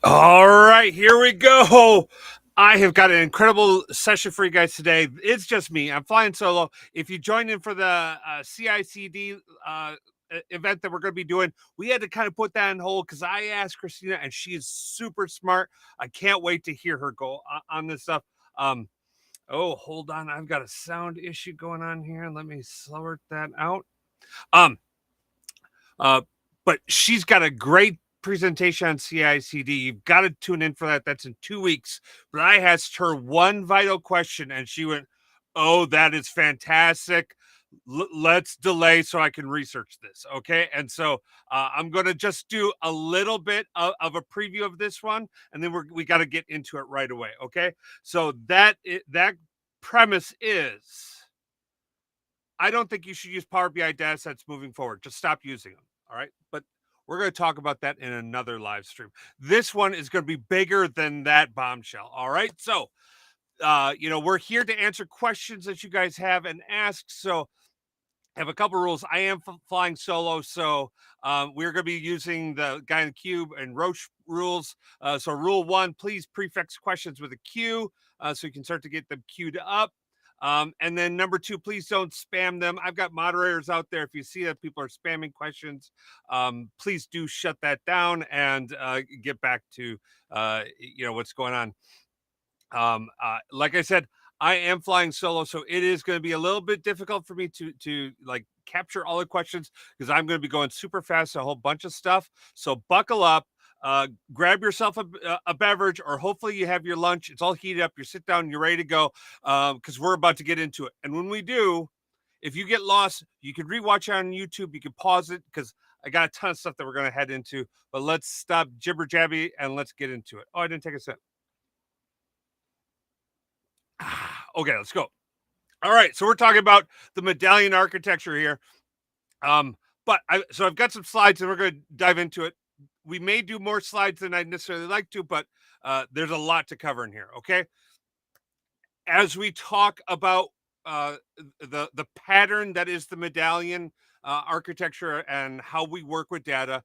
All right, here we go. I have got an incredible session for you guys today. It's just me. I'm flying solo. If you joined in for the CICD event that we're going to be doing, we had to kind of put that on hold because I asked Christina, and she is super smart. I can't wait to hear her go on this stuff. Um, oh, hold on. I've got a sound issue going on here. Let me sort that out. Um, uh, but she's got a great presentation on CICD. You've got to tune in for that. That's in 2 weeks. But I asked her one vital question, and she went, "Oh, that is fantastic. Let's delay so I can research this." Okay. And so I'm going to just do a little bit of a preview of this one, and then we got to get into it right away. Okay. So that premise is I don't think you should use Power BI data sets moving forward. Just stop using them. All right. But we're going to talk about that in another live stream. This one is going to be bigger than that bombshell. All right. So, we're here to answer questions that you guys have and ask. So, I have a couple rules. I am flying solo, so we're going to be using the guy in the cube and Roche rules. So, rule one: please prefix questions with a Q, so you can start to get them queued up. And then number two, please don't spam them. I've got moderators out there. If you see that people are spamming questions, please do shut that down and get back to what's going on. Like I said, I am flying solo, so it is going to be a little bit difficult for me to like capture all the questions because I'm going to be going super fast, a whole bunch of stuff. So buckle up, grab yourself a beverage, or hopefully you have your lunch. It's all heated up. You sit down, you're ready to go because we're about to get into it. And when we do, if you get lost, you can rewatch it on YouTube. You can pause it because I got a ton of stuff that we're going to head into. But let's stop jibber jabby and let's get into it. Oh, I didn't take a sip. Okay, let's go. All right, so we're talking about the medallion architecture here. So I've got some slides and we're going to dive into it. We may do more slides than I'd necessarily like to, but there's a lot to cover in here. Okay, as we talk about the pattern that is the medallion architecture and how we work with data,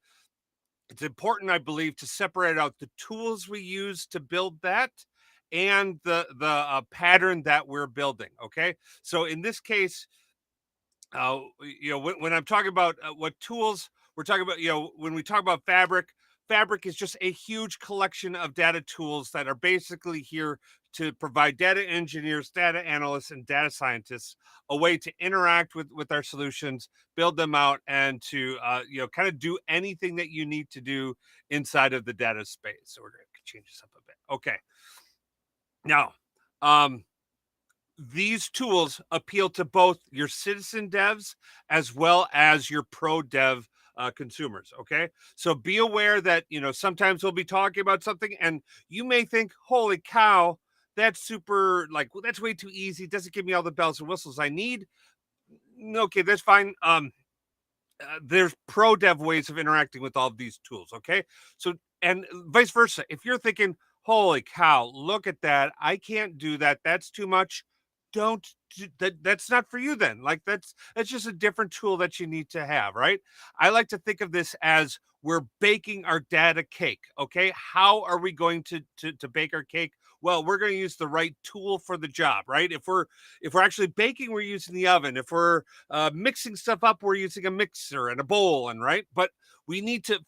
it's important, I believe, to separate out the tools we use to build that and the pattern that we're building. Okay, so in this case, when I'm talking about what tools we're talking about, when we talk about fabric is just a huge collection of data tools that are basically here to provide data engineers, data analysts, and data scientists a way to interact with our solutions, build them out, and to kind of do anything that you need to do inside of the data space. So we're going to change this up a bit. Okay. Now, these tools appeal to both your citizen devs as well as your pro dev consumers. Okay. So be aware that, sometimes we'll be talking about something and you may think, holy cow, that's super, like, well, that's way too easy. It doesn't give me all the bells and whistles I need. Okay, that's fine. There's pro dev ways of interacting with all of these tools. Okay. So, and vice versa. If you're thinking, holy cow, look at that, I can't do that, that's too much, don't that's not for you then. Like that's just a different tool that you need to have, right? I like to think of this as we're baking our data cake. Okay, how are we going to bake our cake? Well, we're going to use the right tool for the job, right? If we're actually baking, we're using the oven. If we're mixing stuff up, we're using a mixer and a bowl, and right. But we need to,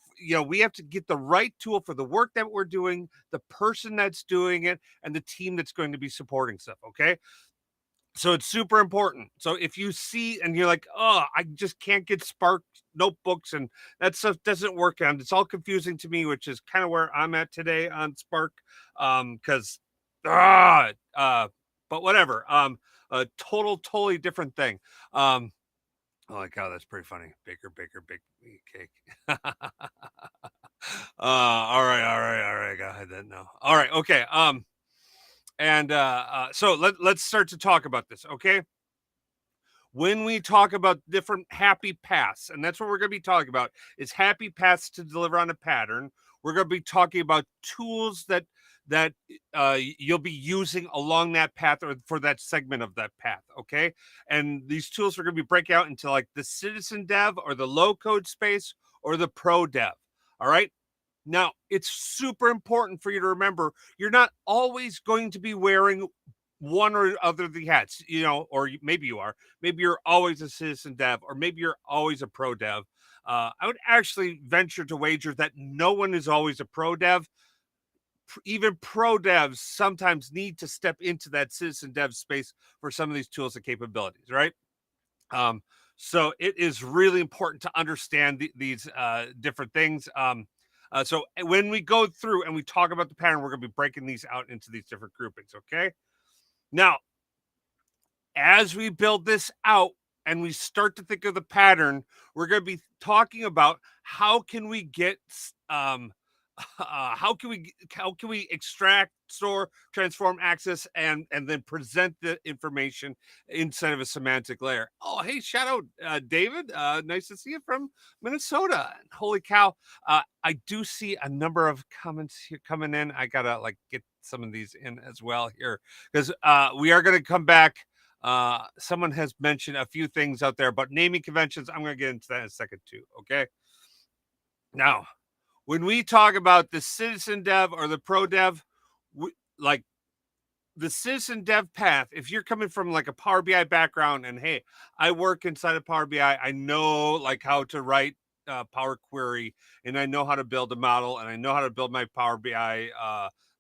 we have to get the right tool for the work that we're doing, the person that's doing it, and the team that's going to be supporting stuff. Okay, so it's super important. So if you see and you're like, oh, I just can't get Spark notebooks and that stuff doesn't work out. It's all confusing to me, which is kind of where I'm at today on Spark. Because but whatever. A totally different thing. Oh my god, that's pretty funny. Baker, bake me cake. All right. Go ahead then. No. All right, okay. So let's start to talk about this, okay? When we talk about different happy paths, and that's what we're going to be talking about, is happy paths to deliver on a pattern. We're going to be talking about tools that you'll be using along that path or for that segment of that path, okay? And these tools are going to be breaking out into like the citizen dev or the low code space or the pro dev, all right? Now, it's super important for you to remember you're not always going to be wearing one or other of the hats, or maybe you are. Maybe you're always a citizen dev, or maybe you're always a pro dev. I would actually venture to wager that no one is always a pro dev. Even pro devs sometimes need to step into that citizen dev space for some of these tools and capabilities, right? Um, so it is really important to understand these different things. So when we go through and we talk about the pattern, we're going to be breaking these out into these different groupings. Okay. Now, as we build this out and we start to think of the pattern, we're going to be talking about how can we get how can we extract, store, transform, access, and then present the information inside of a semantic layer. Oh, hey, shout out David. Nice to see you from Minnesota. Holy cow! I do see a number of comments here coming in. I gotta get some of these in as well here because we are gonna come back. Someone has mentioned a few things out there about naming conventions. I'm going to get into that in a second too. Okay. Now, when we talk about the citizen dev or the pro dev, like the citizen dev path, if you're coming from like a Power BI background and hey, I work inside of Power BI, I know like how to write Power Query, and I know how to build a model, and I know how to build my Power BI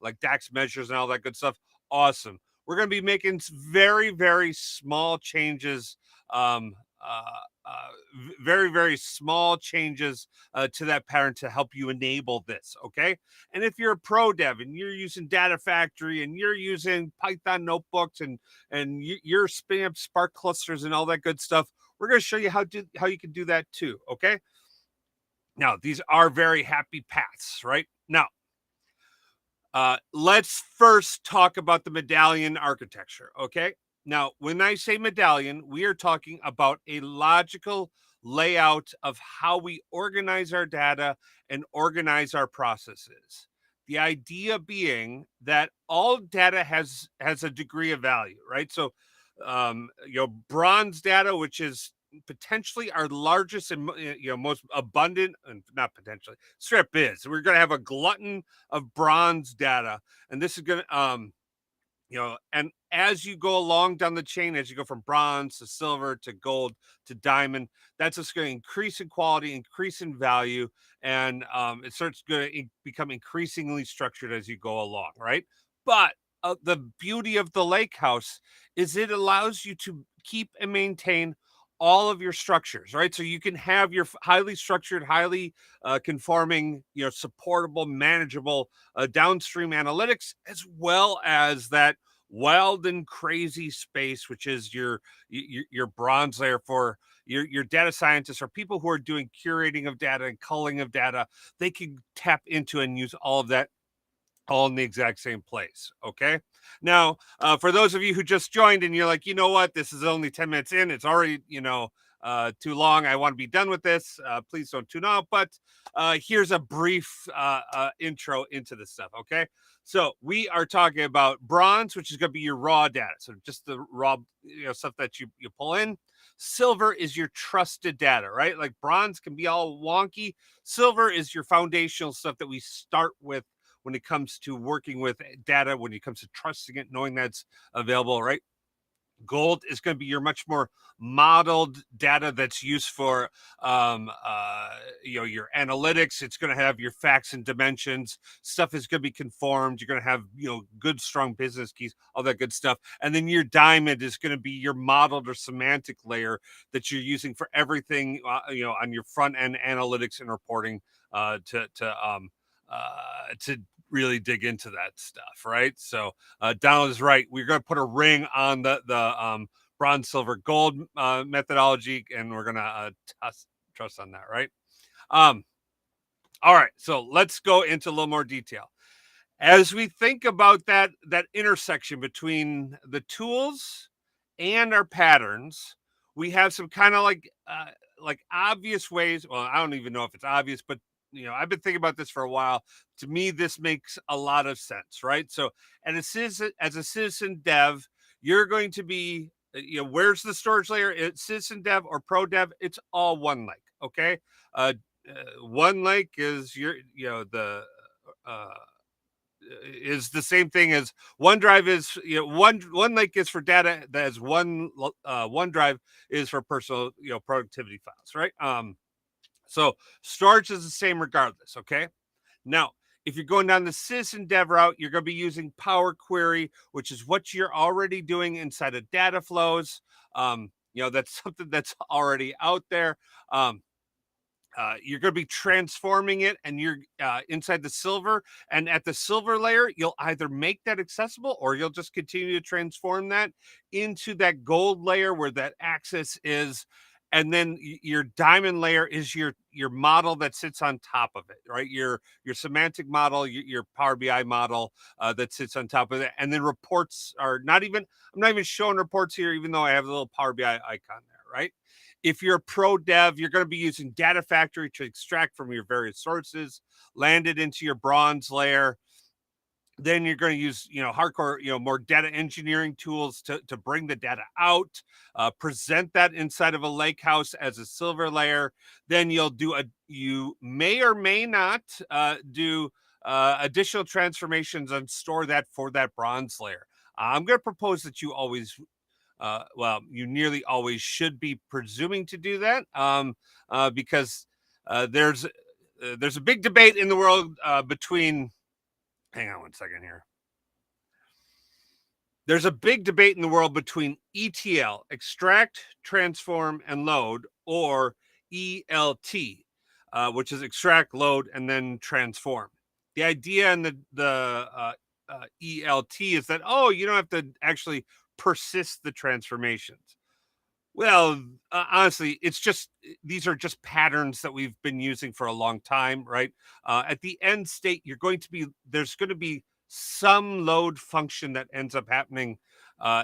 like DAX measures and all that good stuff. Awesome. We're going to be making very, very small changes. Um, uh, Very, very small changes to that pattern to help you enable this. Okay. And if you're a pro dev and you're using Data Factory and you're using Python notebooks and you're spinning up Spark clusters and all that good stuff, we're going to show you how you can do that too. Okay. Now these are very happy paths, right? Now let's first talk about the medallion architecture. Okay. Now, when I say medallion, we are talking about a logical layout of how we organize our data and organize our processes. The idea being that all data has a degree of value, right? So, bronze data, which is potentially our largest and most abundant, and not potentially, strip is. We're going to have a glutton of bronze data, and this is going to and as you go along down the chain, as you go from bronze to silver to gold to diamond, that's just going to increase in quality, increase in value, and it starts going to become increasingly structured as you go along, right? But the beauty of the lake house is it allows you to keep and maintain all of your structures, right? So you can have your highly structured, highly conforming, supportable, manageable downstream analytics, as well as that wild and crazy space, which is your bronze layer for your data scientists or people who are doing curating of data and culling of data. They can tap into and use all of that all in the exact same place. Okay. Now, for those of you who just joined and you're like, you know what, this is only 10 minutes in, it's already, too long. I want to be done with this. Please don't tune out. But here's a brief intro into this stuff. Okay. So we are talking about bronze, which is going to be your raw data. So just the raw, stuff that you pull in. Silver is your trusted data, right? Like bronze can be all wonky. Silver is your foundational stuff that we start with when it comes to working with data, when it comes to trusting it, knowing that's available, right? Gold is going to be your much more modeled data that's used for your analytics. It's going to have your facts and dimensions. Stuff is going to be conformed. You're going to have good strong business keys, all that good stuff. And then your diamond is going to be your modeled or semantic layer that you're using for everything on your front end analytics and reporting to really dig into that stuff, right? So Donald is right. We're going to put a ring on the bronze, silver, gold methodology, and we're going to trust on that, right? All right, so let's go into a little more detail. As we think about that intersection between the tools and our patterns, we have some kind of like obvious ways. Well, I don't even know if it's obvious, but I've been thinking about this for a while. To me, this makes a lot of sense, right? So, as a citizen dev, you're going to be, where's the storage layer? It's citizen dev or pro dev. It's all one lake, okay? One lake is the uh, is the same thing as OneDrive is. One lake is for data. That is OneDrive is for personal productivity files, right? So storage is the same regardless. Okay. Now, if you're going down the citizen dev route, you're going to be using Power Query, which is what you're already doing inside of data flows. That's something that's already out there. Um, you're going to be transforming it, and you're inside the silver, and at the silver layer you'll either make that accessible, or you'll just continue to transform that into that gold layer where that access is. And then your diamond layer is your model that sits on top of it, right? Your semantic model, your Power BI model that sits on top of it. And then reports are not even, I'm not even showing reports here, even though I have a little Power BI icon there, right? If you're a pro dev, you're going to be using Data Factory to extract from your various sources, land it into your bronze layer. Then you're going to use, hardcore, more data engineering tools to bring the data out, present that inside of a Lakehouse as a silver layer. Then you may or may not do additional transformations and store that for that bronze layer. I'm going to propose that you always you nearly always should be presuming to do that, because there's a big debate in the world between. Hang on one second here. There's a big debate in the world between ETL, extract, transform, and load, or ELT, which is extract, load, and then transform. The idea in the ELT is that, you don't have to actually persist the transformations. Well, honestly, these are just patterns that we've been using for a long time, right? At the end state, there's going to be some load function that ends up happening. Uh,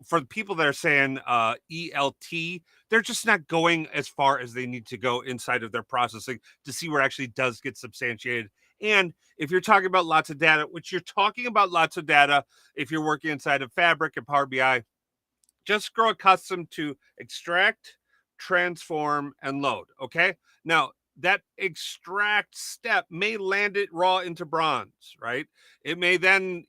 for the people that are saying ELT, they're just not going as far as they need to go inside of their processing to see where it actually does get substantiated. And if you're talking about lots of data, which you're talking about lots of data, if you're working inside of Fabric and Power BI, just grow accustomed to extract, transform, and load. Okay. Now, that extract step may land it raw into bronze, right? It may then,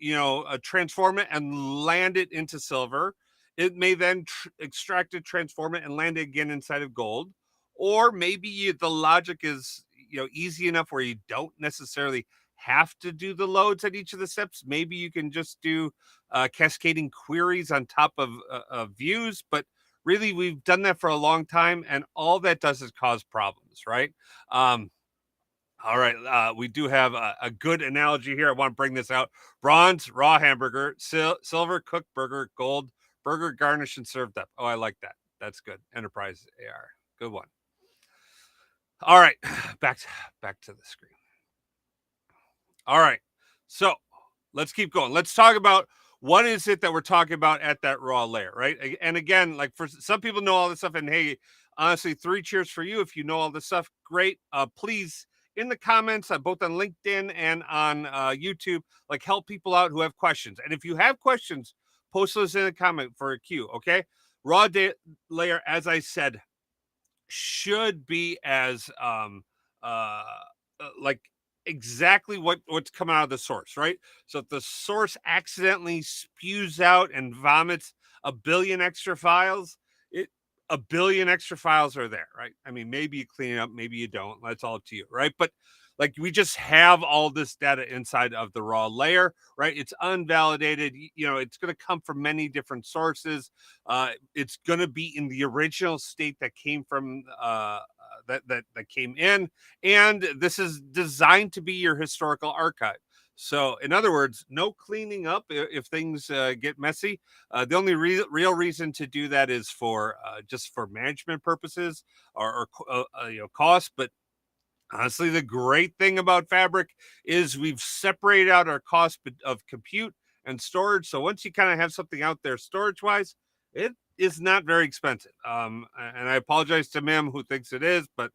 transform it and land it into silver. It may then extract it, transform it, and land it again inside of gold. Or maybe the logic is, easy enough where you don't necessarily have to do the loads at each of the steps. Maybe you can just do cascading queries on top of views. But really, we've done that for a long time, and all that does is cause problems, right? Um, all right, we do have a good analogy here. I want to bring this out: bronze, raw hamburger; silver, cooked burger; gold, burger garnished and served up. Oh, I like that. That's good. Enterprise AR, good one. All right, back to the screen. All right. So let's keep going. Let's talk about what is it that we're talking about at that raw layer, right? And again, like, for some people know all this stuff, and hey, honestly, 3 cheers for you if you know all this stuff. Great. Please, in the comments, both on LinkedIn and on YouTube, like, help people out who have questions. And if you have questions, post those in the comment for a queue. Okay. Layer, as I said, should be as like exactly what's coming out of the source, right? So if the source accidentally spews out and vomits a billion extra files, it a billion extra files are there, right? I mean, maybe you clean it up, maybe you don't. That's all up to you, right? But like, we just have all this data inside of the raw layer, right? It's unvalidated. It's going to come from many different sources. It's going to be in the original state that came from that came in, and this is designed to be your historical archive. So, in other words, no cleaning up if things get messy. The only real reason to do that is for just for management purposes, or cost. But honestly, the great thing about Fabric is we've separated out our cost of compute and storage. So once you kind of have something out there storage wise, it is not very expensive. And I apologize to Mim who thinks it is, but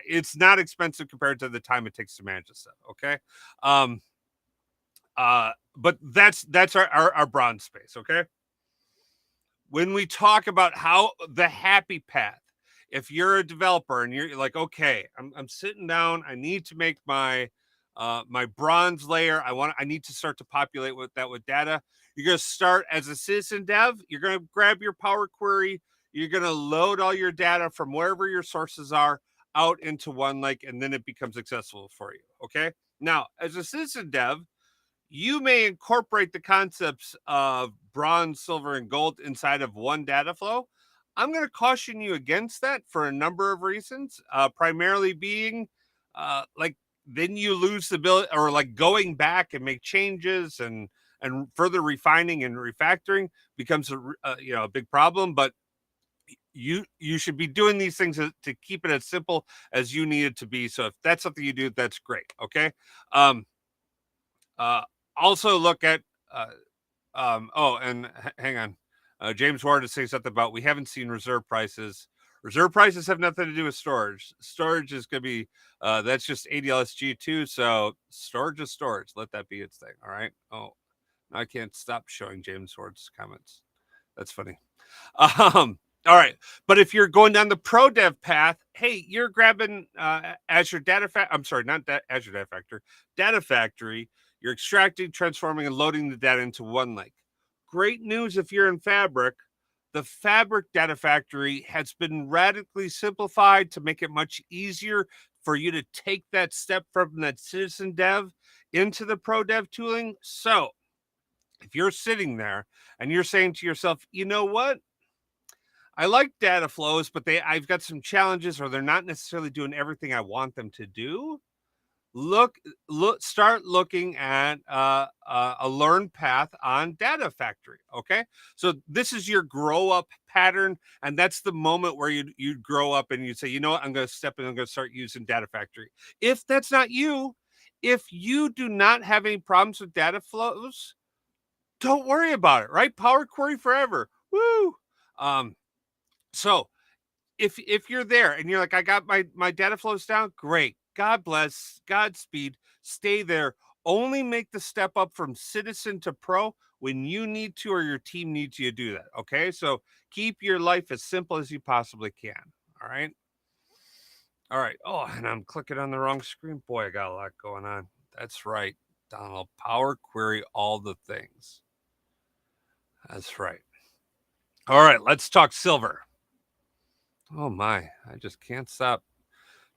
it's not expensive compared to the time it takes to manage this stuff. Okay. Um, but that's our bronze space. Okay. When we talk about how the happy path if you're a developer and you're like, okay, I'm sitting down, I need to make my bronze layer. I need to start to populate with that with data. You're going to start as a citizen dev. You're going to grab your Power Query. You're going to load all your data from wherever your sources are out into one lake, and then it becomes accessible for you. Okay. Now, as a citizen dev, you may incorporate the concepts of bronze, silver, and gold inside of one data flow. I'm going to caution you against that for a number of reasons, primarily being like then you lose the ability, or like going back and make changes and further refining and refactoring becomes a big problem. But you should be doing these things to keep it as simple as you need it to be. So if that's something you do, that's great. Okay. Um, uh, Also look at hang on. James Ward is saying something about we haven't seen reserve prices. Reserve prices have nothing to do with storage. Storage is going to be that's just ADLSG too. So storage is storage. Let that be its thing. All right. Oh, I can't stop showing James Ward's comments. That's funny. All right. But if you're going down the pro dev path, hey, you're grabbing Azure Data Factory. I'm sorry, not Azure Data Factory, Data Factory. You're extracting, transforming, and loading the data into one lake. Great news if you're in Fabric. The Fabric Data Factory has been radically simplified to make it much easier for you to take that step from that citizen dev into the pro dev tooling. So if you're sitting there and you're saying to yourself, you know what? I like data flows, but I've got some challenges, or they're not necessarily doing everything I want them to do. Look, start looking at a learn path on Data Factory. Okay, so this is your grow up pattern, and that's the moment where you'd grow up and you'd say, you know what, I'm going to step in, I'm going to start using Data Factory. If that's not you, if you do not have any problems with data flows, don't worry about it. Right, Power Query forever. Woo. Um, so if you're there and you're like, I got my data flows down, great. God bless, Godspeed, stay there. Only make the step up from citizen to pro when you need to or your team needs you to do that. Okay. So keep your life as simple as you possibly can. All right. All right. Oh, and I'm clicking on the wrong screen. Boy, I got a lot going on. That's right, Donald. Power Query all the things. That's right. All right, let's talk silver. Oh my, I just can't stop.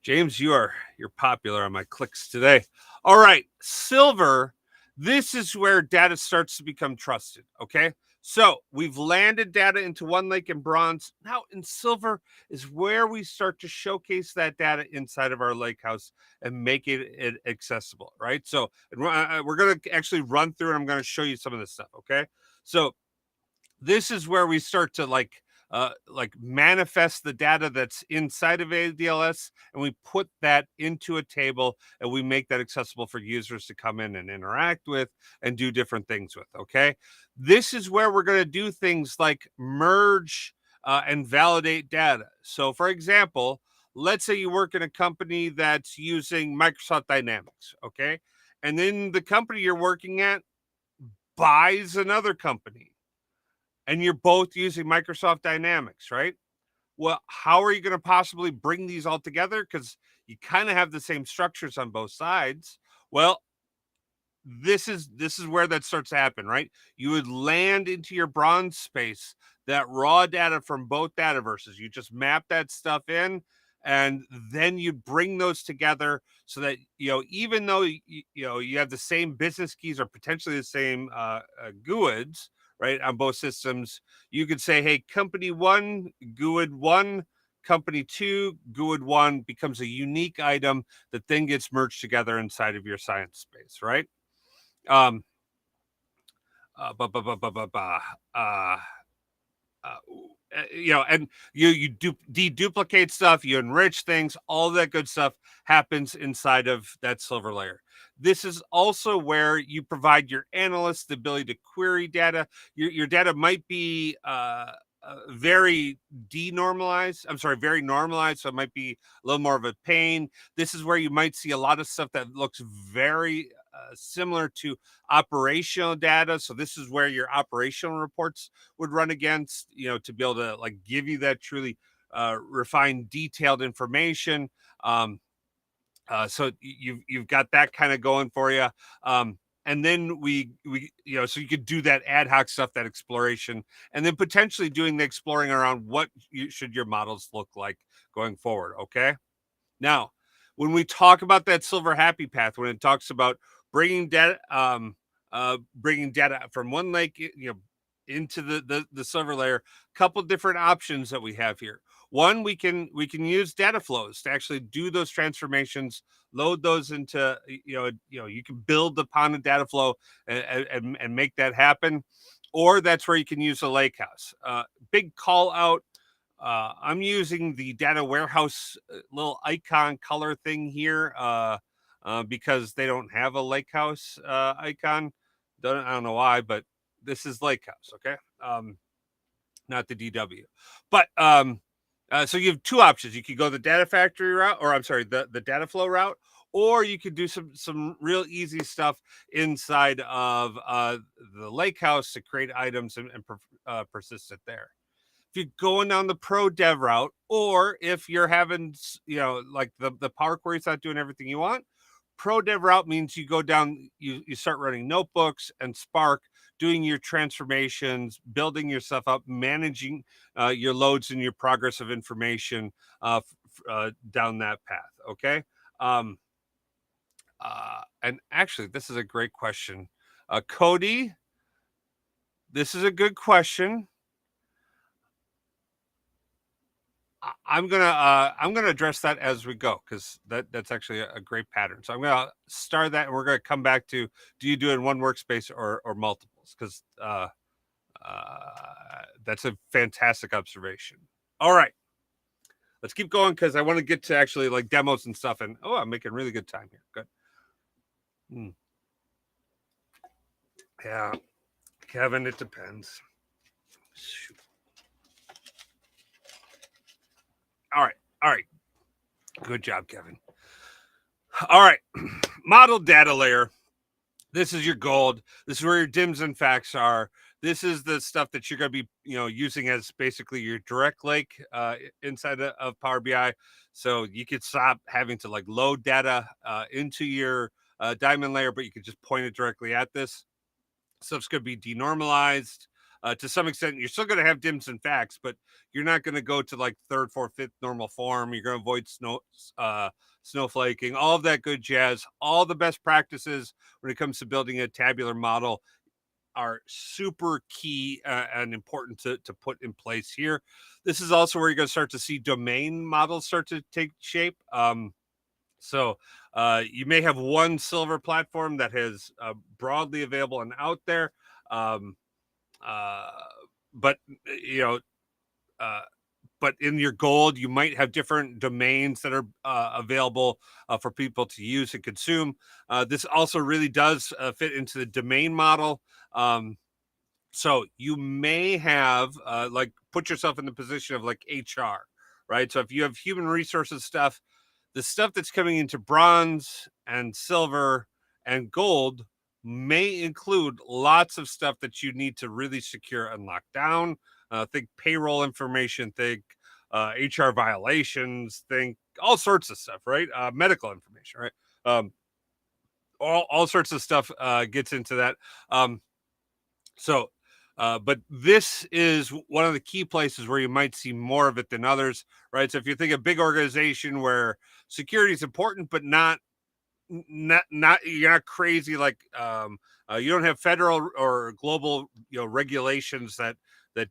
James, you're popular on my clicks today. All right, silver. This is where data starts to become trusted. Okay, so we've landed data into one lake in bronze. Now in silver is where we start to showcase that data inside of our lake house and make it accessible. Right. So we're going to actually run through, and I'm going to show you some of this stuff. Okay, so this is where we start to like manifest the data that's inside of ADLS, and we put that into a table, and we make that accessible for users to come in and interact with and do different things with. Okay, this is where we're going to do things like merge and validate data. So for example, let's say you work in a company that's using Microsoft Dynamics. Okay, and then the company you're working at buys another company, and you're both using Microsoft Dynamics, right? Well, how are you going to possibly bring these all together? Because you kind of have the same structures on both sides. Well, this is where that starts to happen, right? You would land into your bronze space that raw data from both dataverses. You just map that stuff in, and then you bring those together so that even though you have the same business keys or potentially the same GUIDs, right, on both systems, you could say, hey, company one, GUID one, company two, GUID one becomes a unique item that then gets merged together inside of your science space, right? Um, ba, ba, ba, ba, ba, ba, uh, uh, and you deduplicate stuff, you enrich things, all that good stuff happens inside of that silver layer. This is also where you provide your analysts the ability to query data. Your data might be very denormalized. I'm sorry, very normalized. So it might be a little more of a pain. This is where you might see a lot of stuff that looks very similar to operational data. So this is where your operational reports would run against, to be able to like give you that truly refine detailed information. So you've got that kind of going for you. And then we so you could do that ad hoc stuff, that exploration, and then potentially doing the exploring around what should your models look like going forward. Okay. Now, when we talk about that silver happy path, when it talks about bringing data, bringing data from one lake, into the silver layer, a couple different options that we have here. One, we can use data flows to actually do those transformations, load those into you can build upon a data flow and make that happen, or that's where you can use a lake house. Big call out, I'm using the data warehouse little icon color thing here because they don't have a Lakehouse icon. I don't know why, but this is Lakehouse, okay? Not the DW. But so you have two options. You could go the data factory route, or I'm sorry, the data flow route, or you could do some real easy stuff inside of the Lakehouse to create items and persist it there. If you're going down the pro dev route, or if you're having, like the Power Query's not doing everything you want, pro dev route means you go down, you start running notebooks and Spark, doing your transformations, building your stuff up, managing your loads and your progress of information down that path. Okay. Um, and actually, this is a great question. Cody, this is a good question. I'm gonna address that as we go, because that's actually a great pattern. So I'm gonna start that, and we're gonna come back to, do you do it in one workspace or multiples? Because that's a fantastic observation. All right, let's keep going, because I want to get to actually like demos and stuff. And I'm making really good time here. Good. Yeah, Kevin, it depends. Shoot. All right. Good job, Kevin. All right, model data layer. This is your gold. This is where your dims and facts are. This is the stuff that you're going to be, using as basically your direct lake inside of Power BI. So you could stop having to like load data into your diamond layer, but you could just point it directly at this. Stuff's going to be denormalized. To some extent, you're still going to have dims and facts, but you're not going to go to like third, fourth, fifth normal form. You're going to avoid snowflaking, all of that good jazz. All the best practices when it comes to building a tabular model are super key and important to put in place here. This is also where you're going to start to see domain models start to take shape. So you may have one silver platform that is broadly available and out there. But but in your gold, you might have different domains that are available for people to use and consume. This also really does fit into the domain model. So you may have like put yourself in the position of like HR, right? So if you have human resources stuff, the stuff that's coming into bronze and silver and gold may include lots of stuff that you need to really secure and lock down. Think payroll information, think HR violations, think all sorts of stuff, right? Medical information, right? All sorts of stuff gets into that. But this is one of the key places where you might see more of it than others, right? So if you think a big organization where security is important, but not you're not crazy, like you don't have federal or global regulations that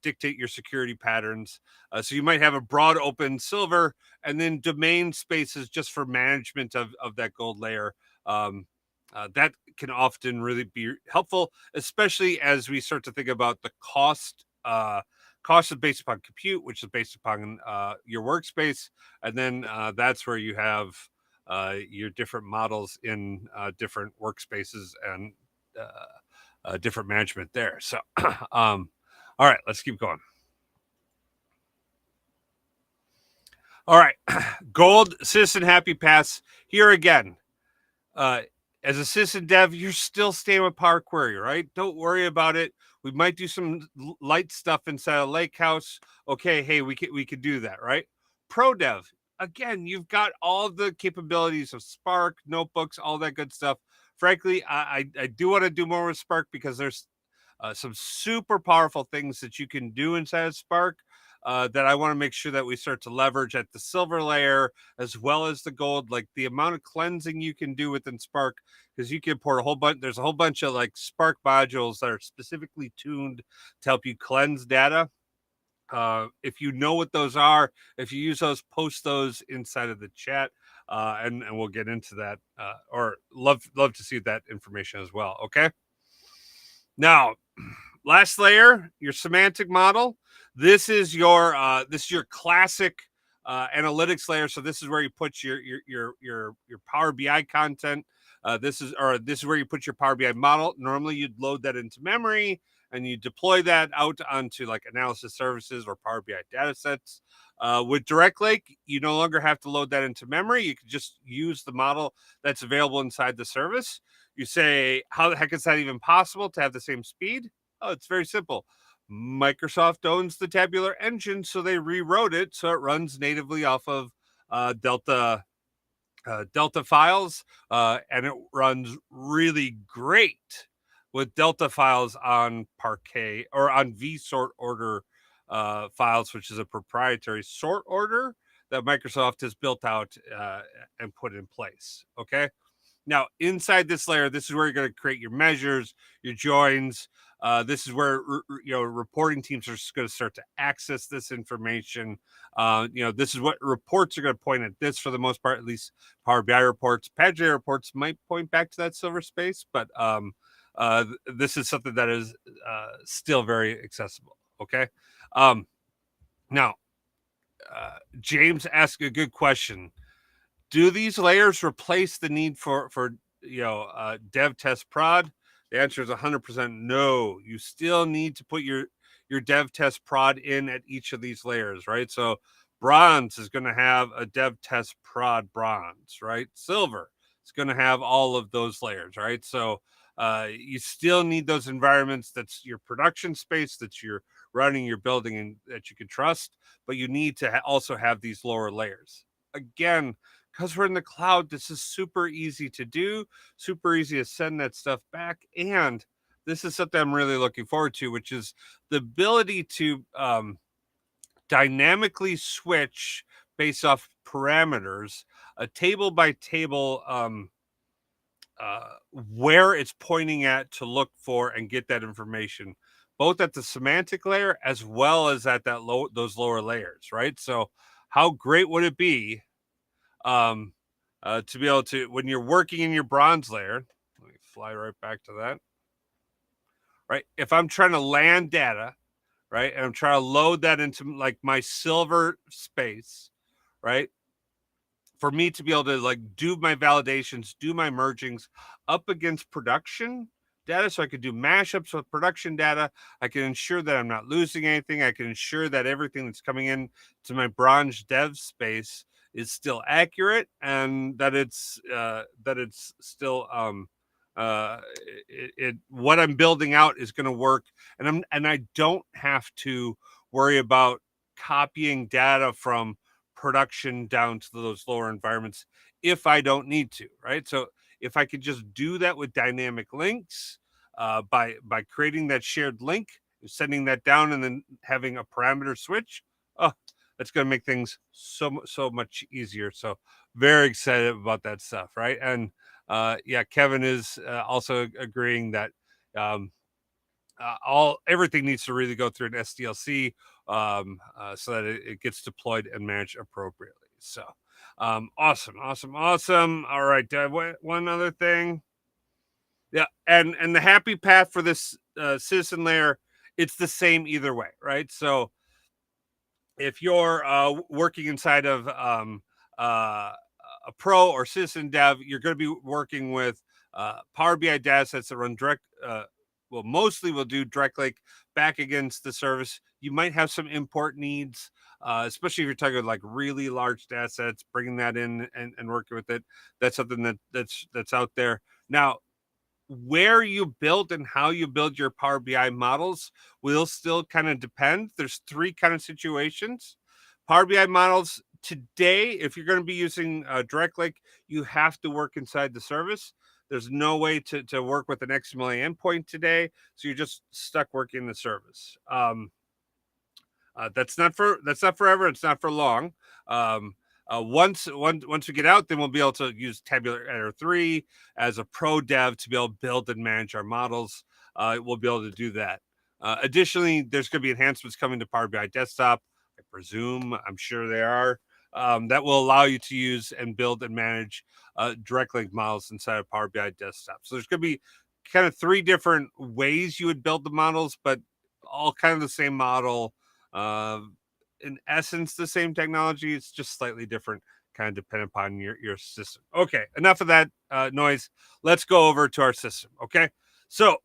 dictate your security patterns. So you might have a broad open silver, and then domain spaces just for management of that gold layer. That can often really be helpful, especially as we start to think about the cost. Cost is based upon compute, which is based upon your workspace, and then that's where you have your different models in different workspaces and different management there. So, all right, let's keep going. All right, gold citizen happy paths here again. As a citizen dev, you're still staying with Power Query, right? Don't worry about it. We might do some light stuff inside of Lakehouse. Okay, hey, we could do that, right? Pro Dev, again, you've got all the capabilities of Spark, notebooks, all that good stuff. Frankly, I do want to do more with Spark because there's some super powerful things that you can do inside of Spark that I want to make sure that we start to leverage at the silver layer as well as the gold. Like the amount of cleansing you can do within Spark, because you can port a whole bunch. There's a whole bunch of like Spark modules that are specifically tuned to help you cleanse data. If you know what those are, if you use those, post those inside of the chat, and we'll get into that. Or love to see that information as well. Okay. Now, last layer, your semantic model. This is your classic analytics layer. So this is where you put your Power BI content. This is where you put your Power BI model. Normally, you'd load that into memory and you deploy that out onto like analysis services or Power BI data sets. With Direct Lake, you no longer have to load that into memory. You can just use the model that's available inside the service. You say, how the heck is that even possible to have the same speed? Oh, it's very simple. Microsoft owns the tabular engine, so they rewrote it so it runs natively off of Delta files, and it runs really great with Delta files on Parquet or on vsort order files, which is a proprietary sort order that Microsoft has built out and put in place. Okay. Now, inside this layer, this is where you're going to create your measures, your joins. This is where reporting teams are going to start to access this information. This is what reports are going to point at this for the most part. At least Power BI reports, Padre reports might point back to that silver space, but this is something that is still very accessible. Okay. Now, James asked a good question. Do these layers replace the need for dev test prod? The answer is 100% no. You still need to put your dev test prod in at each of these layers, right? So bronze is going to have a dev test prod bronze, right? Silver is going to have all of those layers, right? So you still need those environments. That's your production space that you're running, your building, and that you can trust. But you need to also have these lower layers. Again, because we're in the cloud, this is super easy to do, super easy to send that stuff back. And this is something I'm really looking forward to, which is the ability to dynamically switch based off parameters, a table by table, where it's pointing at to look for and get that information, both at the semantic layer as well as at those lower layers, right? So how great would it be to be able to, when you're working in your bronze layer, let me fly right back to that, right? If I'm trying to land data, right, and I'm trying to load that into like my silver space, right? For me to be able to like do my validations, do my mergings up against production data, so I could do mashups with production data. I can ensure that I'm not losing anything. I can ensure that everything that's coming in to my bronze dev space is still accurate and that it's still what I'm building out is going to work, and I don't have to worry about copying data from production down to those lower environments if I don't need to, right? So if I could just do that with dynamic links, by creating that shared link, sending that down, and then having a parameter switch, oh, that's going to make things so much easier. So very excited about that stuff, right? And yeah, Kevin is also agreeing that um, everything needs to really go through an SDLC so that it gets deployed and managed appropriately. So awesome. All right, one other thing. Yeah, and the happy path for this citizen layer, it's the same either way, right? So if you're working inside of uh, a pro or citizen dev, you're going to be working with Power BI data sets that run direct. Well, mostly we'll do Direct Lake back against the service. You might have some import needs, especially if you're talking like really large data sets, bringing that in and working with it. That's something that's out there. Now, where you build and how you build your Power BI models will still kind of depend. There's three kind of situations. Power BI models today, if you're going to be using Direct Lake, you have to work inside the service. There's no way to work with an XML endpoint today, so you're just stuck working the service. That's not forever. It's not for long. Um, once we get out, then we'll be able to use Tabular Editor 3 as a pro dev to be able to build and manage our models. We'll be able to do that. Additionally, there's going to be enhancements coming to Power BI Desktop. I presume, I'm sure there are, that will allow you to use and build and manage direct link models inside of Power BI Desktop. So there's going to be kind of three different ways you would build the models, but all kind of the same model. uh, in essence the same technology. It's just slightly different, kind of depending upon your system. Okay, enough of that noise. Let's go over to our system. Okay, so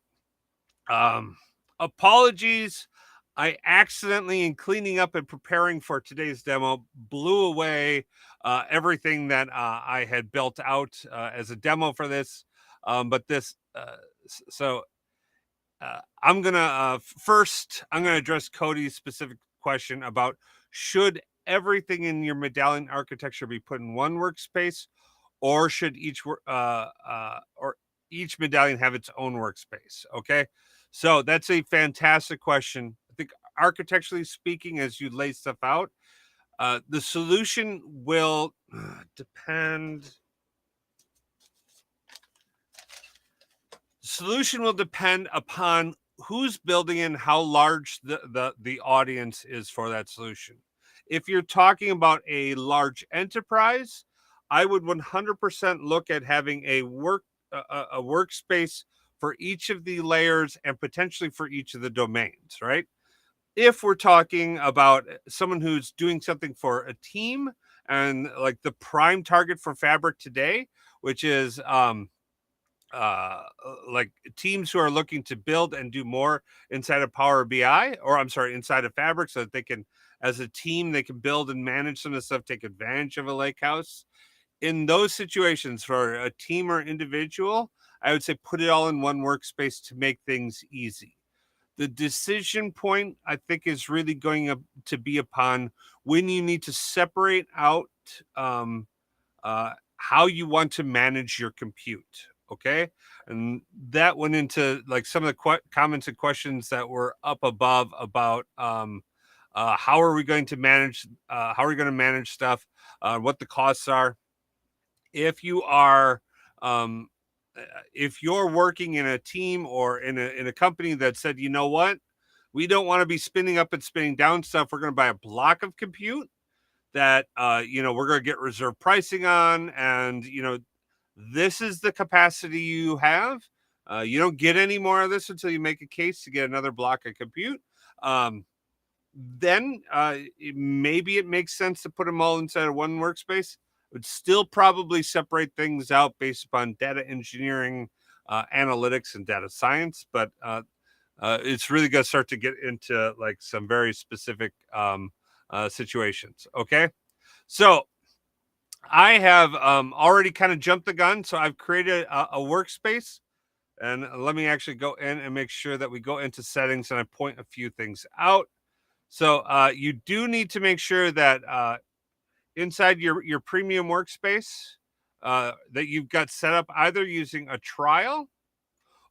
um, apologies. I accidentally, in cleaning up and preparing for today's demo, blew away everything that I had built out as a demo for this. But this, so I'm gonna first. I'm gonna address Cody's specific question about should everything in your Medallion architecture be put in one workspace, or should or each Medallion have its own workspace? Okay, so that's a fantastic question. I think architecturally speaking, as you lay stuff out, the solution will depend. Solution will depend upon who's building and how large the audience is for that solution. If you're talking about a large enterprise, I would 100% look at having a workspace for each of the layers and potentially for each of the domains, right? If we're talking about someone who's doing something for a team, and like the prime target for Fabric today, which is like teams who are looking to build and do more inside of Power BI, or I'm sorry, inside of Fabric, so that they can, as a team, they can build and manage some of the stuff, take advantage of a Lakehouse. In those situations, for a team or individual, I would say put it all in one workspace to make things easy. The decision point, I think, is really going to be upon when you need to separate out how you want to manage your compute. Okay. And that went into like some of the comments and questions that were up above about how are we going to manage stuff, what the costs are. If you are um, if you're working in a team or in a company that said, you know what, we don't want to be spinning up and spinning down stuff, we're going to buy a block of compute that we're going to get reserve pricing on, and this is the capacity you have. You don't get any more of this until you make a case to get another block of compute. Then maybe it makes sense to put them all inside of one workspace. It would still probably separate things out based upon data engineering, analytics, and data science, but it's really going to start to get into like some very specific situations. Okay, so I have already kind of jumped the gun, so I've created a workspace, and let me actually go in and make sure that we go into settings and I point a few things out. So you do need to make sure that inside your premium workspace that you've got set up either using a trial,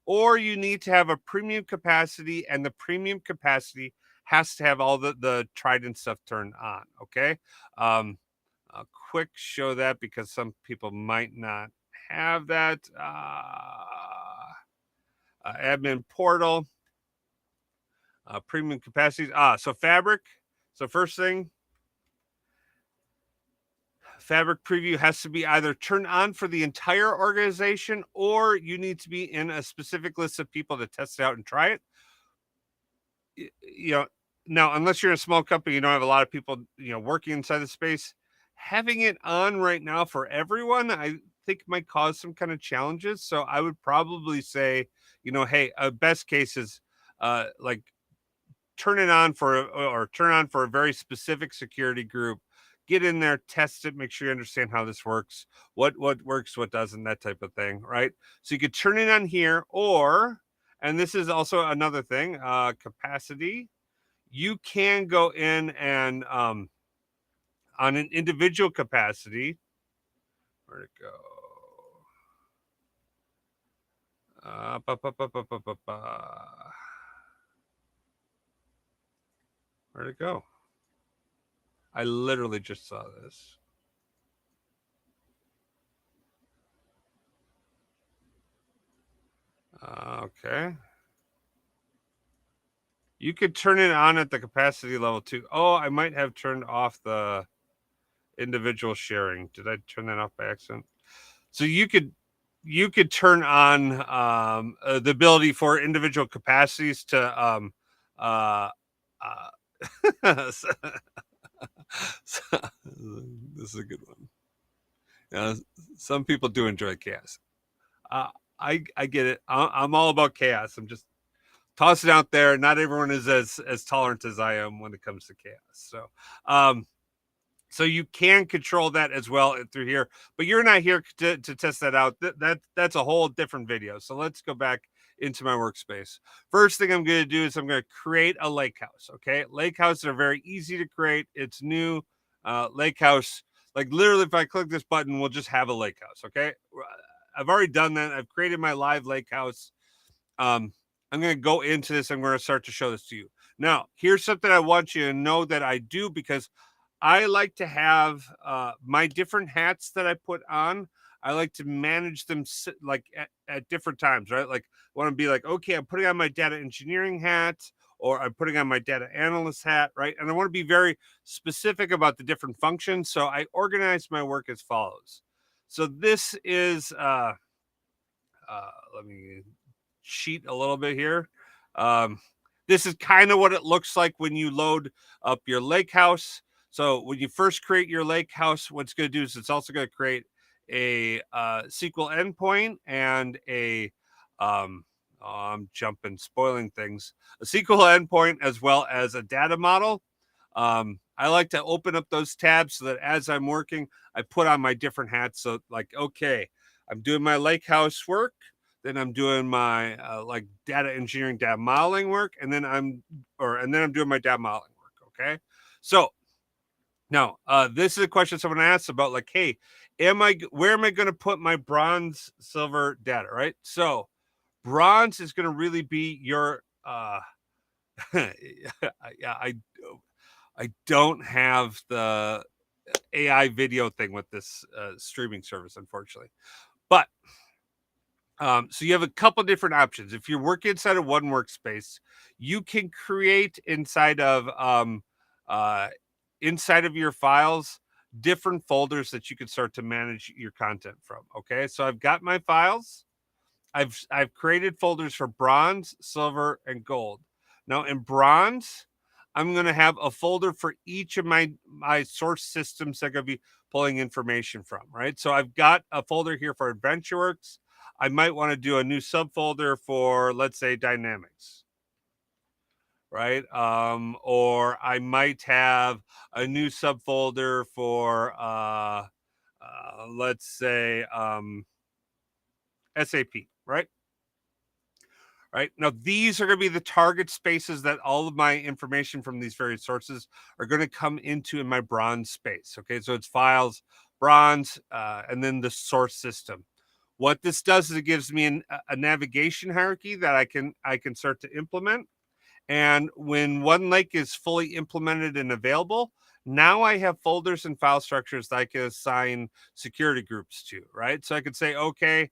or you need to have a premium capacity, and the premium capacity has to have all the Trident stuff turned on. Okay. A quick show that because some people might not have that. Admin portal, premium capacities. So Fabric. So first thing, Fabric preview has to be either turned on for the entire organization, or you need to be in a specific list of people to test it out and try it. You know, now, unless you're in a small company, you don't have a lot of people, working inside the space. Having it on right now for everyone, I think might cause some kind of challenges. So I would probably say, hey, best case is like turn it on for or turn on for a very specific security group. get in there, test it, make sure you understand how this works, what works, what doesn't, that type of thing, right? So you could turn it on here, or, and this is also another thing, capacity. You can go in and on an individual capacity. Where'd it go? Where'd it go? I literally just saw this. Okay. You could turn it on at the capacity level too. Oh, I might have turned off the individual sharing. Did I turn that off by accident? So you could turn on the ability for individual capacities to uh, so, this is a good one. Some people do enjoy chaos. Uh, I get it. I'm all about chaos. I'm just tossing out there. Not everyone is as tolerant as I am when it comes to chaos. Um, so you can control that as well through here, but you're not here to test that out. That's a whole different video. So let's go back into my workspace. First thing I'm going to do is I'm going to create a lake house. Okay, lake houses are very easy to create. It's new. Lake house, like literally, if I click this button, we'll just have a lake house. Okay, I've already done that. I've created my live lake house. I'm going to go into this. I'm going to start to show this to you. Now, here's something I want you to know that I do, because I like to have my different hats that I put on. I like to manage them like at different times, right? Like I want to be like, okay, I'm putting on my data engineering hat, or I'm putting on my data analyst hat, right? And I want to be very specific about the different functions. So I organize my work as follows. So this is, let me cheat a little bit here. Um, this is kind of what it looks like when you load up your lake house. So when you first create your lake house, what's going to do is it's also going to create a SQL endpoint and a oh, I'm jumping, spoiling things. A SQL endpoint as well as a data model. I like to open up those tabs so that as I'm working, I put on my different hats. So like, okay, I'm doing my lake house work, then I'm doing my like data engineering, data modeling work, and then I'm doing my data modeling work. Okay, so now this is a question someone asked about, like, hey, where am I going to put my bronze, silver data? Right. So bronze is going to really be your yeah, I don't have the AI video thing with this streaming service, unfortunately, but so you have a couple different options. If you're working inside of one workspace, you can create uh, inside of your files different folders that you can start to manage your content from. Okay, so I've got my files. I've created folders for bronze, silver, and gold. Now in bronze, I'm going to have a folder for each of my source systems that I'm going to be pulling information from. Right, so I've got a folder here for AdventureWorks. I might want to do a new subfolder for, let's say, Dynamics, right? Or I might have a new subfolder for, let's say, SAP, right? Right now, these are going to be the target spaces that all of my information from these various sources are going to come into in my bronze space. Okay, so it's files, bronze, and then the source system. What this does is it gives me a navigation hierarchy that I can start to implement. And when one lake is fully implemented and available, now I have folders and file structures that I can assign security groups to, right? So I could say, okay,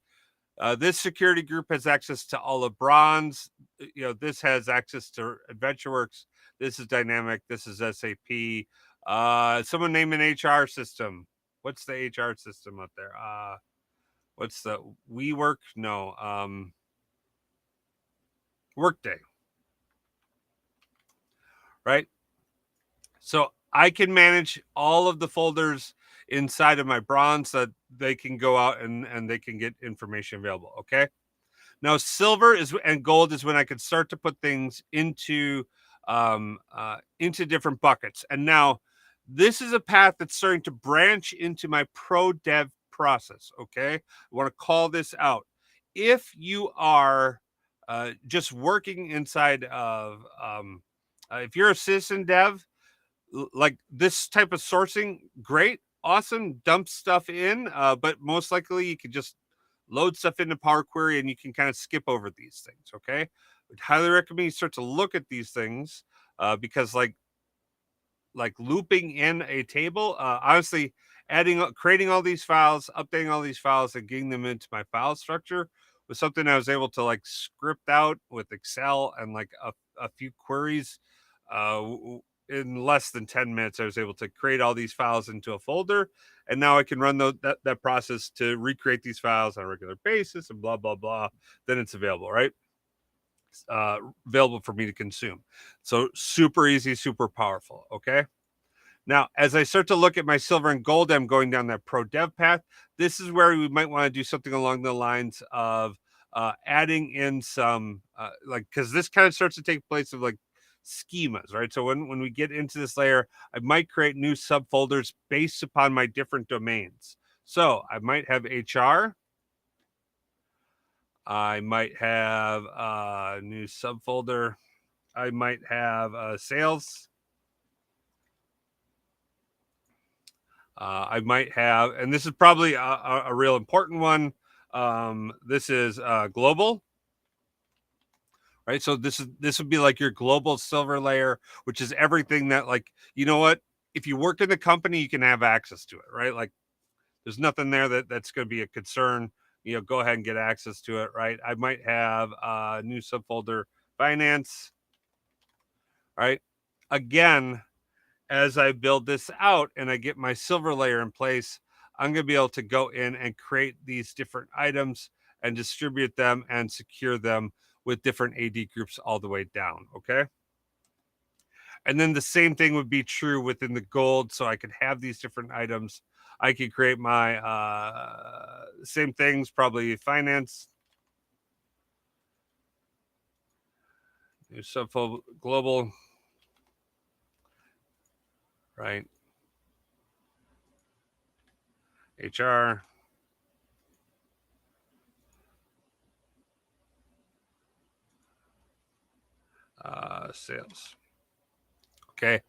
this security group has access to all of bronze. This has access to AdventureWorks. This is dynamic. This is SAP. Someone name an HR system. What's the HR system up there? What's the WeWork? No, Workday. Right. So I can manage all of the folders inside of my bronze so that they can go out and they can get information available. Okay. Now, silver and gold is when I can start to put things into different buckets. And now This is a path that's starting to branch into my pro dev process. Okay. I want to call this out. If you are just working inside of, if you're a citizen dev, like this type of sourcing, great, awesome, dump stuff in, but most likely you could just load stuff into Power Query and you can kind of skip over these things. Okay. I'd highly recommend you start to look at these things because like looping in a table, honestly, creating all these files, updating all these files, and getting them into my file structure was something I was able to like script out with Excel and like a few queries. In less than 10 minutes, I was able to create all these files into a folder, and now I can run that process to recreate these files on a regular basis, and blah blah blah. Then it's available, right? Available for me to consume. So super easy, super powerful. Okay. Now, as I start to look at my silver and gold, I'm going down that pro dev path. This is where we might want to do something along the lines of adding in some, like, because this kind of starts to take place of like schemas, right? So when we get into this layer, I might create new subfolders based upon my different domains. So I might have HR. I might have a new subfolder. I might have sales. I might have, and this is probably a real important one. This is global, right? So this would be like your global silver layer, which is everything that, like, you know what? If you work in the company, you can have access to it, right? Like there's nothing there that's going to be a concern. You know, go ahead and get access to it, right? I might have a new subfolder finance, right? Again, as I build this out and I get my silver layer in place, I'm going to be able to go in and create these different items and distribute them and secure them with different AD groups all the way down. Okay. And then the same thing would be true within the gold. So I could have these different items. I could create my same things, probably finance, subfold global, right? HR, sales. Okay.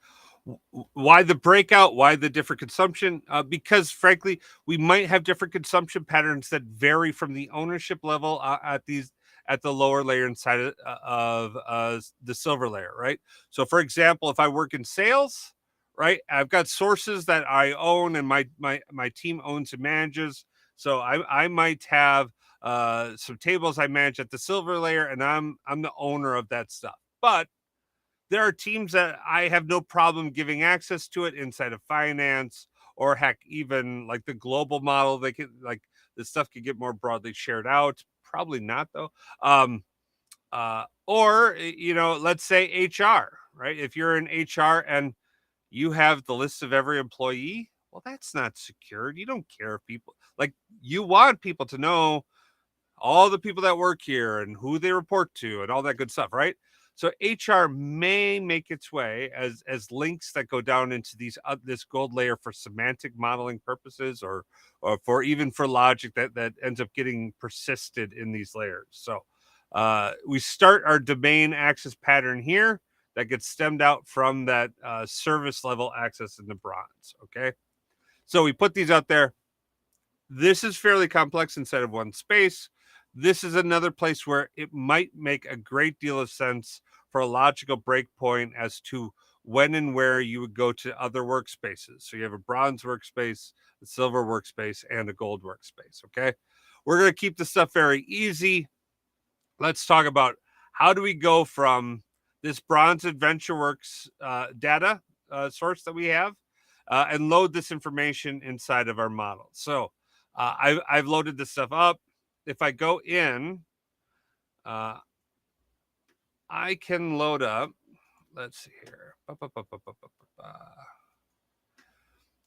Why the breakout? Why the different consumption? Because frankly, we might have different consumption patterns that vary from the ownership level at the lower layer inside of the silver layer, right? So, for example, if I work in sales, right, I've got sources that I own and my team owns and manages. So I might have some tables I manage at the silver layer, and I'm the owner of that stuff. But there are teams that I have no problem giving access to it inside of finance, or heck, even like the global model. They can, like, this stuff could get more broadly shared out. Probably not though. Or you know, let's say HR, right? If you're in HR and you have the list of every employee, well, that's not secured. You don't care if people, like, you want people to know all the people that work here and who they report to and all that good stuff, right? So HR may make its way as links that go down into this gold layer for semantic modeling purposes, or for even for logic that ends up getting persisted in these layers. So we start our domain access pattern here that gets stemmed out from that service level access in the bronze. Okay, so we put these out there. This is fairly complex inside of one space. This is another place where it might make a great deal of sense for a logical breakpoint as to when and where you would go to other workspaces. So you have a bronze workspace, a silver workspace, and a gold workspace. Okay. We're going to keep this stuff very easy. Let's talk about how do we go from this bronze AdventureWorks data source that we have and load this information inside of our model. So I've loaded this stuff up. If I go in, uh, I can load up. Let's see here.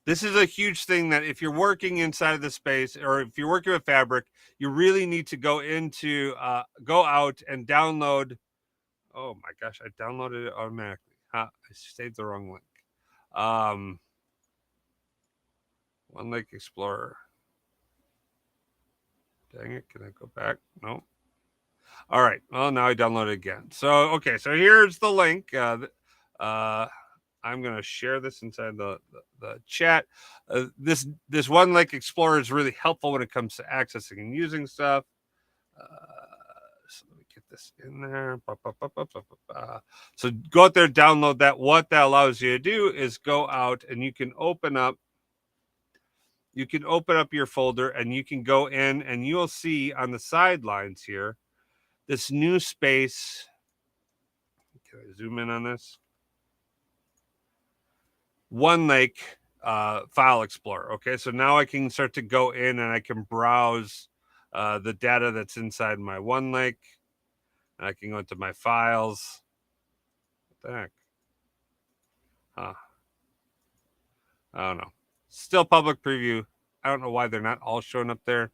This is a huge thing that if you're working inside of the space, or if you're working with Fabric, you really need to go out and download. Oh my gosh, I downloaded it automatically. I saved the wrong link. One Lake Explorer. Dang it, can I go back? No. All right, well, now I download it again. So, okay, so here's the link. I'm going to share this inside the chat. This One Lake Explorer is really helpful when it comes to accessing and using stuff. So let me get this in there. So go out there, download that. What that allows you to do is go out and you can open up your folder and you can go in and you'll see on the sidelines here this new space. Can I zoom in on this? One Lake File Explorer. Okay, so now I can start to go in and I can browse the data that's inside my One Lake. And I can go into my files. What the heck? Huh. I don't know. Still public preview. I don't know why they're not all showing up there.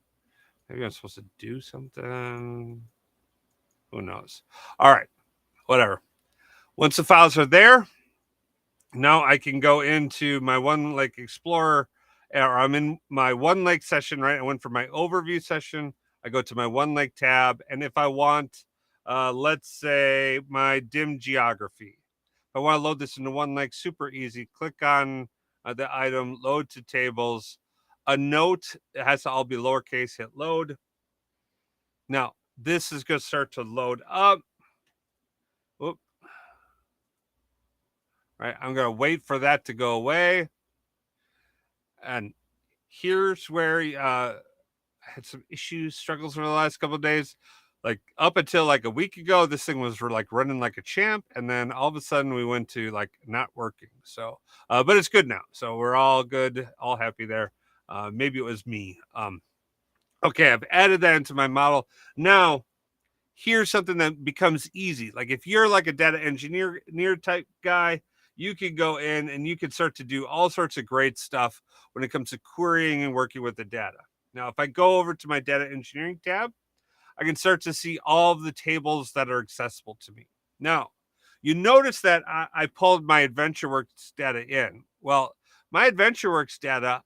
Maybe I'm supposed to do something. Who knows? All right. Whatever. Once the files are there, now I can go into my One Lake Explorer, or I'm in my One Lake session, right? I went for my overview session. I go to my One Lake tab. And if I want, let's say, my dim geography, if I want to load this into One Lake, super easy. Click on the item, load to tables. A note, it has to all be lowercase, hit load. Now, this is going to start to load up. Whoop. Right, I'm going to wait for that to go away. And here's where I had some issues, struggles for the last couple of days. Like up until like a week ago, this thing was like running like a champ, and then all of a sudden we went to like not working. So, but it's good now. So we're all good, all happy there. Maybe it was me. Okay, I've added that into my model. Now, here's something that becomes easy. Like if you're like a data engineer type guy, you can go in and you can start to do all sorts of great stuff when it comes to querying and working with the data. Now, if I go over to my data engineering tab, I can start to see all of the tables that are accessible to me. Now, you notice that I pulled my AdventureWorks data in. Well, my AdventureWorks data,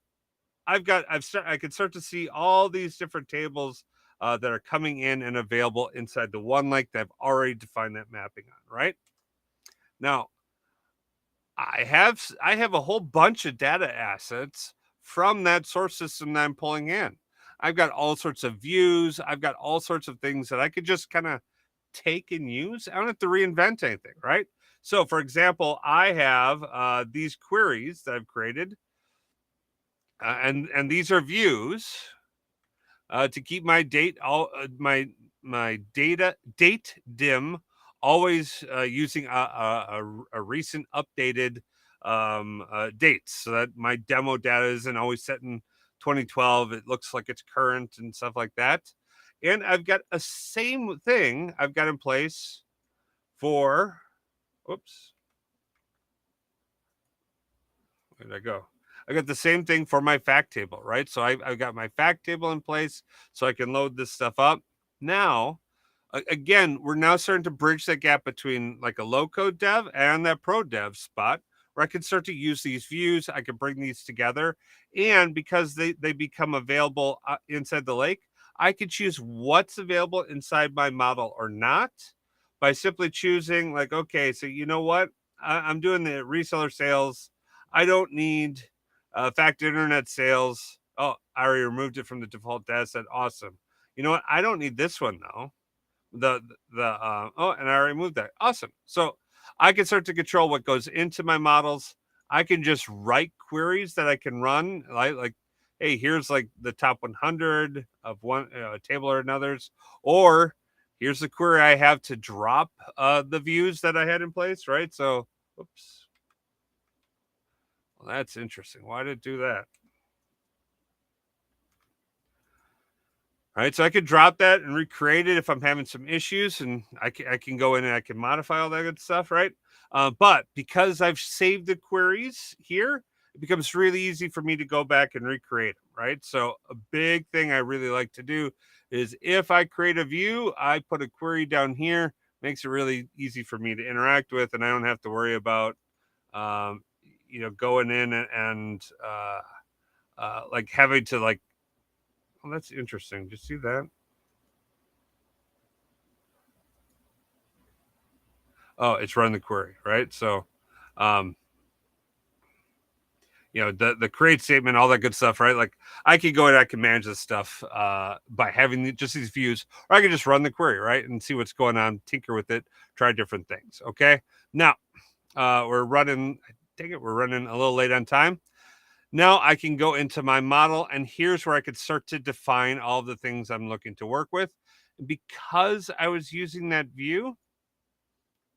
I can start to see all these different tables that are coming in and available inside the One Lake that I've already defined that mapping on, right? Now, I have a whole bunch of data assets from that source system that I'm pulling in. I've got all sorts of views. I've got all sorts of things that I could just kind of take and use. I don't have to reinvent anything, right? So, for example, I have these queries that I've created, and these are views to keep my date dim always using a recent updated dates, so that my demo data isn't always set in 2012. It looks like it's current and stuff like that. And I've got a same thing I've got in place for, oops, where did I go? I got the same thing for my fact table, right? So I've got my fact table in place so I can load this stuff up. Now, again, we're now starting to bridge that gap between like a low code dev and that pro dev spot where I can start to use these views. I can bring these together. And because they become available inside the lake, I can choose what's available inside my model or not by simply choosing, like, okay, so you know what? I'm doing the reseller sales. I don't need fact internet sales. Oh, I already removed it from the default data set. Awesome. You know what? I don't need this one though. And I already moved that. Awesome. So I can start to control what goes into my models. I can just write queries that I can run, like hey, here's like the top 100 of one table or another's, or here's the query I have to drop the views that I had in place, right? So, oops. Well, that's interesting. Why did it do that? All right, so I could drop that and recreate it if I'm having some issues, and I can go in and I can modify all that good stuff, right? But because I've saved the queries here, it becomes really easy for me to go back and recreate them, right? So a big thing I really like to do is if I create a view, I put a query down here, makes it really easy for me to interact with, and I don't have to worry about, going in and like having to like, oh, that's interesting. Did you see that? Oh, it's run the query, right? So, um, the create statement, all that good stuff, right? Like I could go and I can manage this stuff by having just these views, or I can just run the query, right, and see what's going on, tinker with it, try different things. Okay, now we're running. Dang it, we're running a little late on time. Now I can go into my model, and here's where I could start to define all the things I'm looking to work with. Because I was using that view,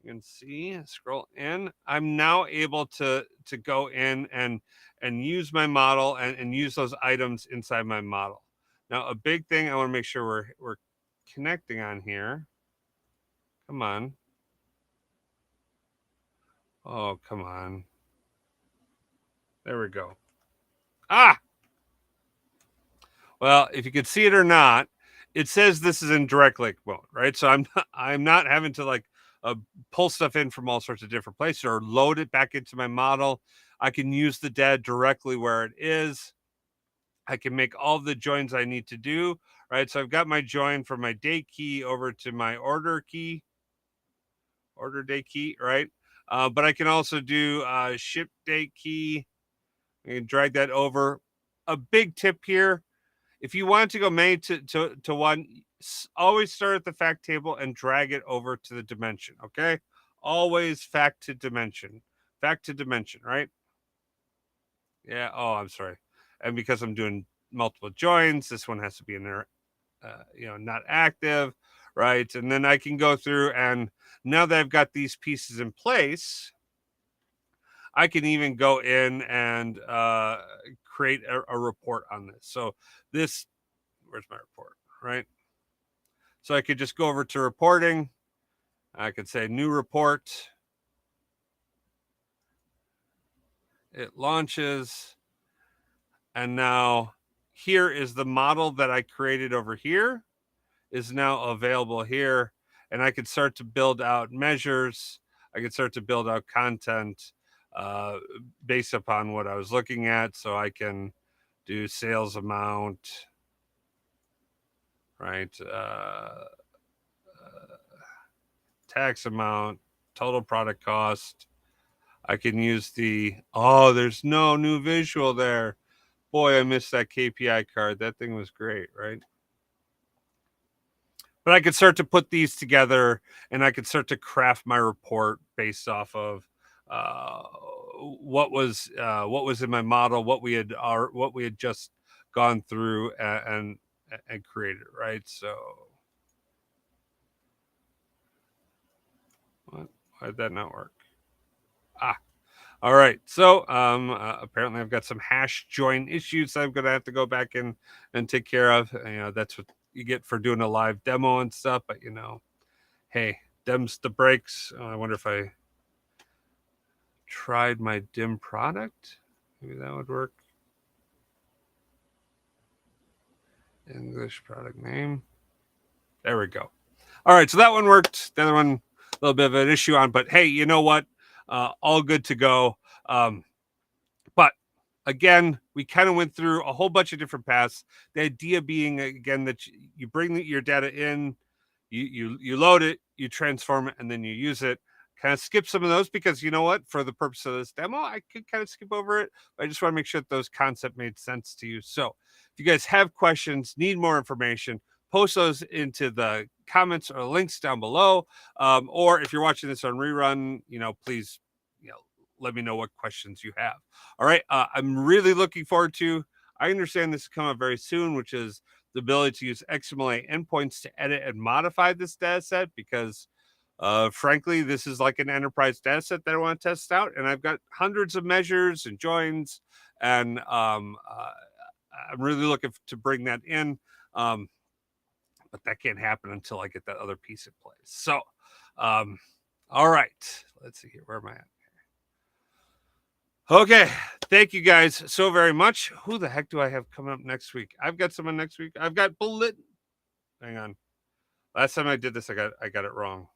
you can see, scroll in, I'm now able to go in and use my model and use those items inside my model. Now, a big thing I want to make sure we're connecting on here. Come on. Oh, come on. There we go. Ah, well, if you could see it or not, it says this is in direct link mode, right? So I'm not having to like pull stuff in from all sorts of different places or load it back into my model. I can use the data directly where it is. I can make all the joins I need to do, right? So I've got my join from my day key over to my order day key, right? But I can also do ship date key. I can drag that over. A big tip here: if you want to go main to one, always start at the fact table and drag it over to the dimension. Okay, always fact to dimension, right? Yeah. Oh, I'm sorry. And because I'm doing multiple joins, this one has to be in there, not active, right? And then I can go through, and now that I've got these pieces in place, I can even go in and create a report on this. So this, where's my report, right? So I could just go over to reporting. I could say new report. It launches. And now here is the model that I created over here is now available here. And I could start to build out measures. I could start to build out content uh, based upon what I was looking at. So I can do sales amount, right? Tax amount, total product cost. I can use there's no new visual there. Boy, I missed that KPI card. That thing was great, right? But I could start to put these together and I could start to craft my report based off of uh, what was in my model, what we had just gone through and created, right? So why did that not work? Ah, all right. So apparently I've got some hash join issues I'm going to have to go back and take care of. That's what you get for doing a live demo and stuff. But hey, dims the brakes. I wonder if I tried my dim product. Maybe that would work. English product name. There we go. All right. So that one worked. The other one, a little bit of an issue on. But hey, you know what? All good to go. But again, we kind of went through a whole bunch of different paths. The idea being, again, that you bring your data in, you load it, you transform it, and then you use it. Kind of skip some of those because you know what? For the purpose of this demo, I could kind of skip over it. But I just want to make sure that those concepts made sense to you. So if you guys have questions, need more information, post those into the comments or links down below. Or if you're watching this on rerun, please, let me know what questions you have. All right. I'm really looking forward to. I understand this is coming up very soon, which is the ability to use XMLA endpoints to edit and modify this data set because frankly, this is like an enterprise data set that I want to test out. And I've got hundreds of measures and joins, and I'm really looking to bring that in. But that can't happen until I get that other piece in place. So, all right. Let's see here. Where am I at? Okay. Thank you guys so very much. Who the heck do I have coming up next week? I've got someone next week. I've got Bullet. Hang on. Last time I did this, I got it wrong.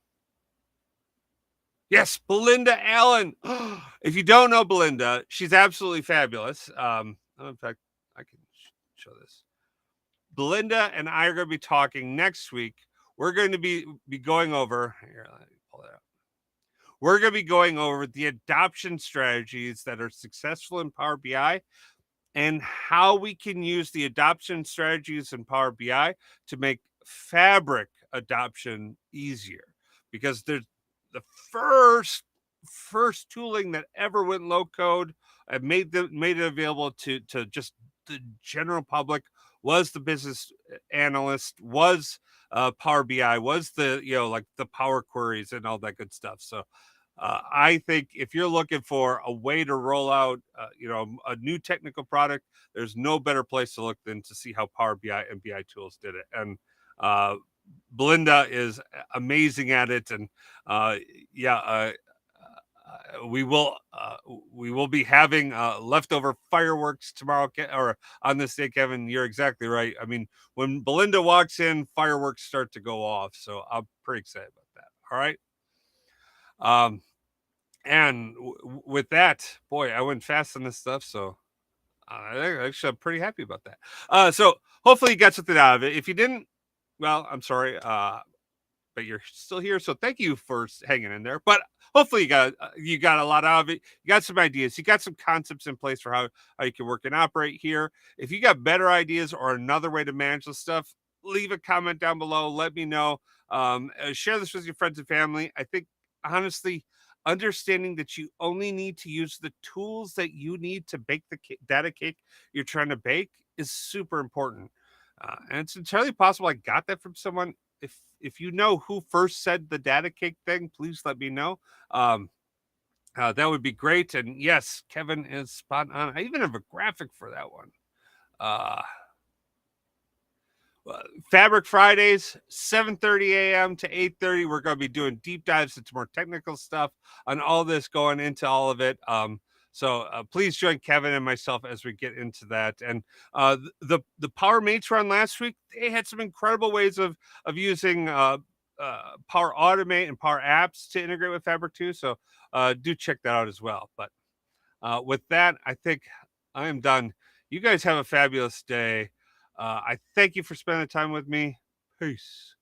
Yes, Belinda Allen. If you don't know Belinda, she's absolutely fabulous. In fact, I show this. Belinda and I are going to be talking next week. We're going to be going over here. Let me pull it up. We're going to be going over the adoption strategies that are successful in Power BI and how we can use the adoption strategies in Power BI to make Fabric adoption easier. Because there's the first tooling that ever went low code and made it available to just the general public was the business analyst, was Power BI, was the like the Power Queries and all that good stuff. So I think if you're looking for a way to roll out, a new technical product, there's no better place to look than to see how Power BI and BI tools did it. And Belinda is amazing at it. And yeah, we will be having leftover fireworks tomorrow or on this day, Kevin. You're exactly right. I mean, when Belinda walks in, fireworks start to go off. So I'm pretty excited about that. All right. And with that, boy, I went fast on this stuff, so actually I'm pretty happy about that. So hopefully you got something out of it. If you didn't, well, I'm sorry. But you're still here, so thank you for hanging in there. But hopefully you got a lot out of it. You got some ideas. You got some concepts in place for how you can work and operate here. If you got better ideas or another way to manage this stuff, leave a comment down below. Let me know. Share this with your friends and family. I think honestly, understanding that you only need to use the tools that you need to bake the data cake you're trying to bake is super important. And it's entirely possible I got that from someone. If you know who first said the data cake thing, please let me know. That would be great. And yes, Kevin is spot on. I even have a graphic for that one. Fabric Fridays, 7:30 a.m. to 8:30. We're going to be doing deep dives into more technical stuff on all this, going into all of it. So please join Kevin and myself as we get into that. And the Power Mates run last week, they had some incredible ways of using Power Automate and Power Apps to integrate with Fabric too. So do check that out as well. But with that, I think I am done. You guys have a fabulous day. I thank you for spending time with me. Peace.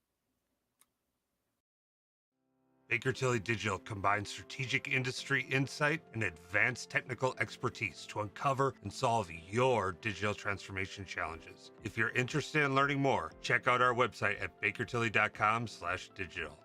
Baker Tilly Digital combines strategic industry insight and advanced technical expertise to uncover and solve your digital transformation challenges. If you're interested in learning more, check out our website at bakertilly.com/digital.